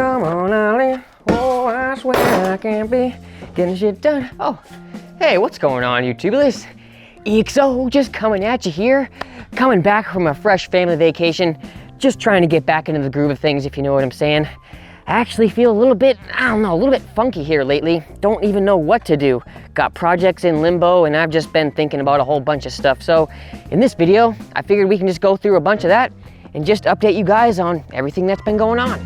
come on, Ollie. Oh, I swear I can't be getting shit done. Oh, hey, what's going on, YouTubers? EXO just coming at you here. Coming back from a fresh family vacation. Just trying to get back into the groove of things, if you know what I'm saying. I actually feel a little bit, I don't know, a little bit funky here lately. Don't even know what to do. Got projects in limbo and I've just been thinking about a whole bunch of stuff. So in this video, I figured we can just go through a bunch of that and just update you guys on everything that's been going on.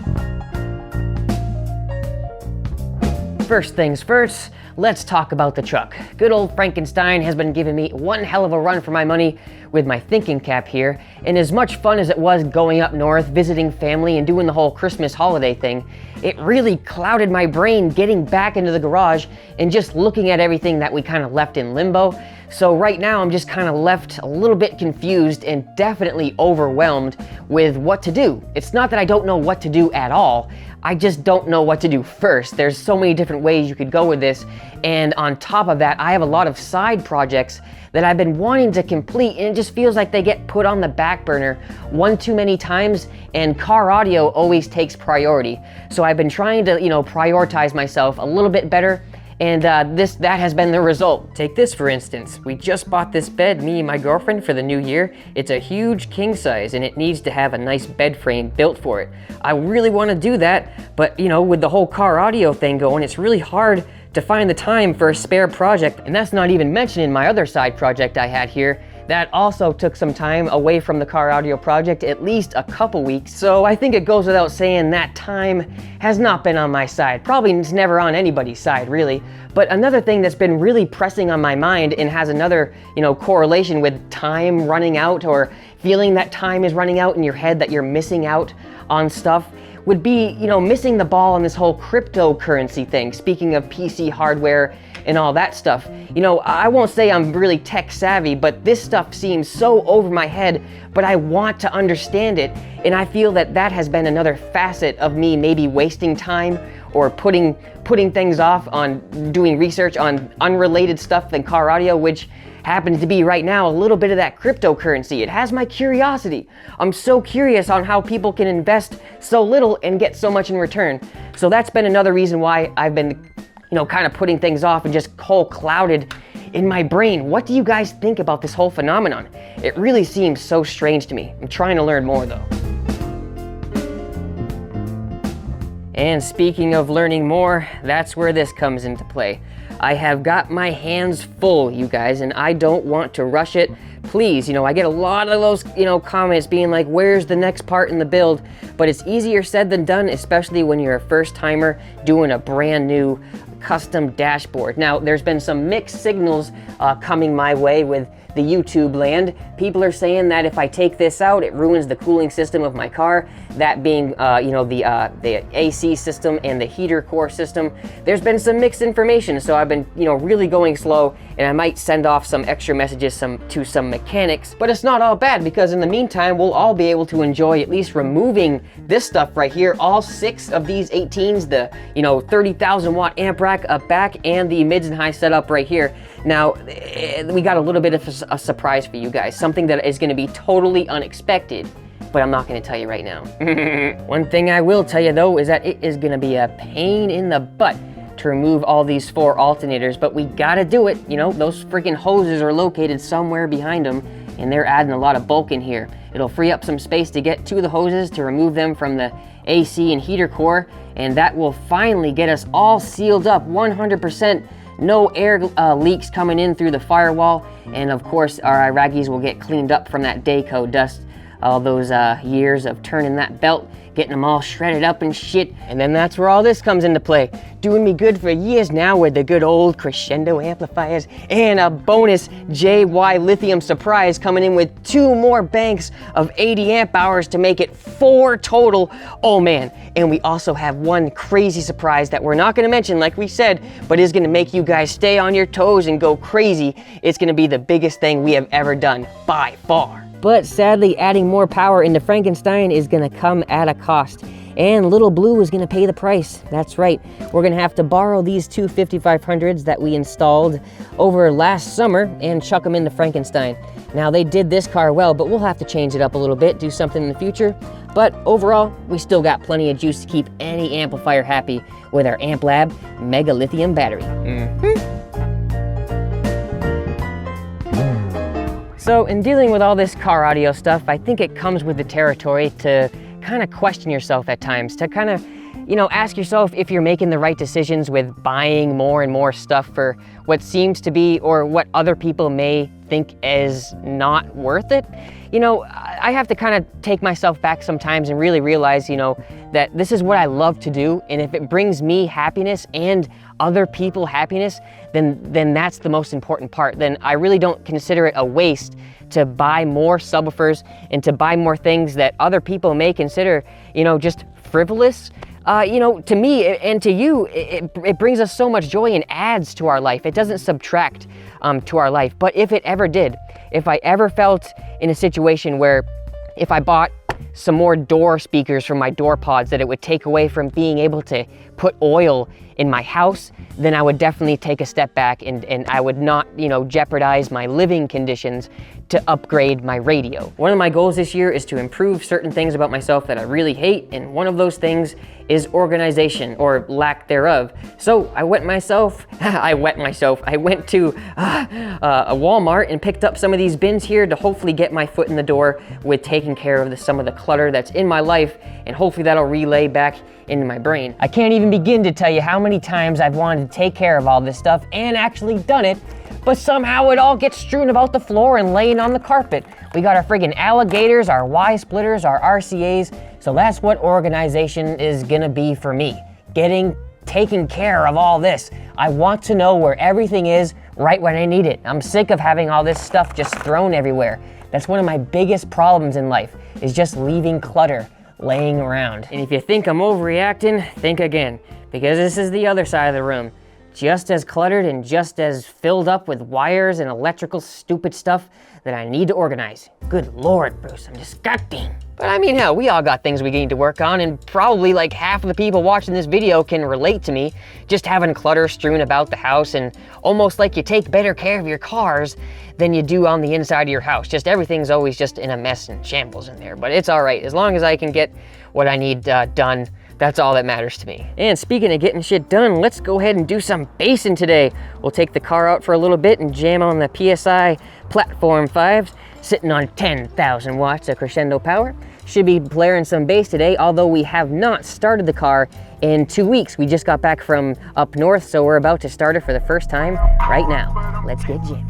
First things first, let's talk about the truck. Good old Frankenstein has been giving me one hell of a run for my money with my thinking cap here, and as much fun as it was going up north, visiting family, and doing the whole Christmas holiday thing, it really clouded my brain getting back into the garage and just looking at everything that we kind of left in limbo. So right now I'm just kind of left a little bit confused and definitely overwhelmed with what to do. It's not that I don't know what to do at all, I just don't know what to do first. There's so many different ways you could go with this, and on top of that, I have a lot of side projects that I've been wanting to complete, and it just feels like they get put on the back burner one too many times, and car audio always takes priority. So I've been trying to, prioritize myself a little bit better, and that has been the result. Take this for instance. We just bought this bed, me and my girlfriend, for the new year. It's a huge king size and it needs to have a nice bed frame built for it. I really want to do that, but with the whole car audio thing going, it's really hard to find the time for a spare project. And that's not even mentioning my other side project I had here. That also took some time away from the car audio project, at least a couple weeks. So I think it goes without saying that time has not been on my side. Probably it's never on anybody's side, really. But another thing that's been really pressing on my mind and has another, correlation with time running out, or feeling that time is running out in your head, that you're missing out on stuff, would be, missing the ball on this whole cryptocurrency thing. Speaking of PC hardware and all that stuff. I won't say I'm really tech savvy, but this stuff seems so over my head, but I want to understand it. And I feel that that has been another facet of me maybe wasting time or putting things off on doing research on unrelated stuff than car audio, which happens to be right now a little bit of that cryptocurrency. It has my curiosity. I'm so curious on how people can invest so little and get so much in return. So that's been another reason why I've been kind of putting things off and just whole clouded in my brain. What do you guys think about this whole phenomenon? It really seems so strange to me. I'm trying to learn more though. And speaking of learning more, that's where this comes into play. I have got my hands full, you guys, and I don't want to rush it. Please, I get a lot of those, comments being like, where's the next part in the build? But it's easier said than done, especially when you're a first timer doing a brand new custom dashboard. Now, there's been some mixed signals coming my way with the YouTube land. People are saying that if I take this out, it ruins the cooling system of my car, that being, the AC system and the heater core system. There's been some mixed information, so I've been, really going slow, and I might send off some extra messages to some mechanics, but it's not all bad, because in the meantime, we'll all be able to enjoy at least removing this stuff right here, all 6 of these 18s, the, 30,000 watt amp rack up back, and the mids and high setup right here. Now, we got a little bit of a surprise for you guys, something that is going to be totally unexpected, but I'm not going to tell you right now. One thing I will tell you though is that it is going to be a pain in the butt to remove all these 4 alternators, but we got to do it. Those freaking hoses are located somewhere behind them, and they're adding a lot of bulk in here. It'll free up some space to get to the hoses to remove them from the AC and heater core, and that will finally get us all sealed up 100%. No air leaks coming in through the firewall, and of course our Iraqis will get cleaned up from that Dayco dust, all those years of turning that belt, getting them all shredded up and shit. And then that's where all this comes into play. Doing me good for years now with the good old crescendo amplifiers and a bonus JY lithium surprise coming in with 2 more banks of 80 amp hours to make it 4 total. Oh man, and we also have one crazy surprise that we're not gonna mention like we said, but is gonna make you guys stay on your toes and go crazy. It's gonna be the biggest thing we have ever done by far. But sadly, adding more power into Frankenstein is gonna come at a cost. And Little Blue is gonna pay the price. That's right, we're gonna have to borrow these 2 5500s that we installed over last summer and chuck them into Frankenstein. Now they did this car well, but we'll have to change it up a little bit, do something in the future. But overall, we still got plenty of juice to keep any amplifier happy with our AmpLab Mega Lithium battery. So in dealing with all this car audio stuff, I think it comes with the territory to kind of question yourself at times, to kind of, ask yourself if you're making the right decisions with buying more and more stuff for what seems to be, or what other people may think is not worth it. I have to kind of take myself back sometimes and really realize, that this is what I love to do. And if it brings me happiness and other people happiness, then that's the most important part. Then I really don't consider it a waste to buy more subwoofers and to buy more things that other people may consider, just frivolous. To me and to you, it brings us so much joy and adds to our life. It doesn't subtract to our life. But if it ever did, if I ever felt in a situation where if I bought some more door speakers from my door pods that it would take away from being able to put oil in my house, then I would definitely take a step back and I would not, jeopardize my living conditions to upgrade my radio. One of my goals this year is to improve certain things about myself that I really hate, and one of those things is organization, or lack thereof. So I went to a Walmart and picked up some of these bins here to hopefully get my foot in the door with taking care of some of the clutter that's in my life, and hopefully that'll relay back into my brain. I can't even begin to tell you how many times I've wanted to take care of all this stuff and actually done it, but somehow it all gets strewn about the floor and laying on the carpet. We got our friggin' alligators, our Y-splitters, our RCAs, so that's what organization is gonna be for me. Taking care of all this. I want to know where everything is right when I need it. I'm sick of having all this stuff just thrown everywhere. That's one of my biggest problems in life, is just leaving clutter laying around. And if you think I'm overreacting, think again, because this is the other side of the room. Just as cluttered and just as filled up with wires and electrical stupid stuff that I need to organize. Good Lord, Bruce, I'm disgusting. But I mean, hell, we all got things we need to work on, and probably like half of the people watching this video can relate to me just having clutter strewn about the house, and almost like you take better care of your cars than you do on the inside of your house. Just everything's always just in a mess and shambles in there, but it's all right. As long as I can get what I need done, that's all that matters to me. And speaking of getting shit done, let's go ahead and do some bassing today. We'll take the car out for a little bit and jam on the PSI Platform 5s, sitting on 10,000 watts of crescendo power. Should be blaring some bass today, although we have not started the car in 2 weeks. We just got back from up north, so we're about to start it for the first time right now. Let's get jamming.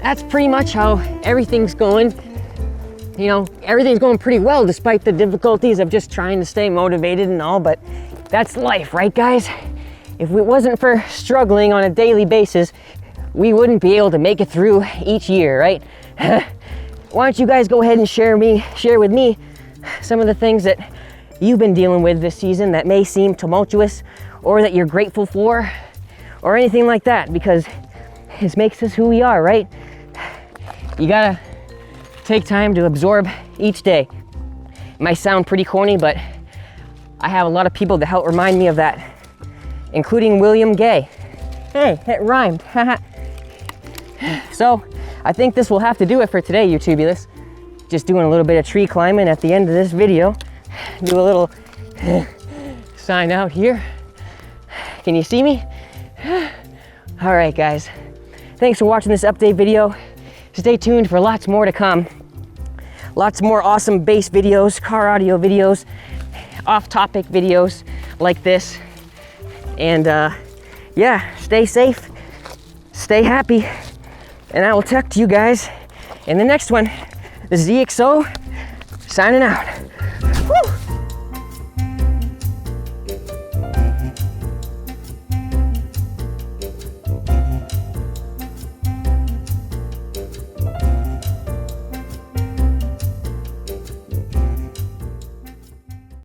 That's pretty much how everything's going. Everything's going pretty well despite the difficulties of just trying to stay motivated and all, but that's life, right guys? If it wasn't for struggling on a daily basis, we wouldn't be able to make it through each year, right? Why don't you guys go ahead and share with me some of the things that you've been dealing with this season that may seem tumultuous or that you're grateful for or anything like that, because this makes us who we are, right? You gotta take time to absorb each day. It might sound pretty corny, but I have a lot of people that help remind me of that, including William Gay. Hey, it rhymed. So I think this will have to do it for today, you tubulus. Just doing a little bit of tree climbing at the end of this video. Do a little sign out here. Can you see me? All right, guys. Thanks for watching this update video. Stay tuned for lots more to come. Lots more awesome bass videos, car audio videos, off-topic videos like this. And yeah, stay safe, stay happy, and I will talk to you guys in the next one. This is EXO signing out.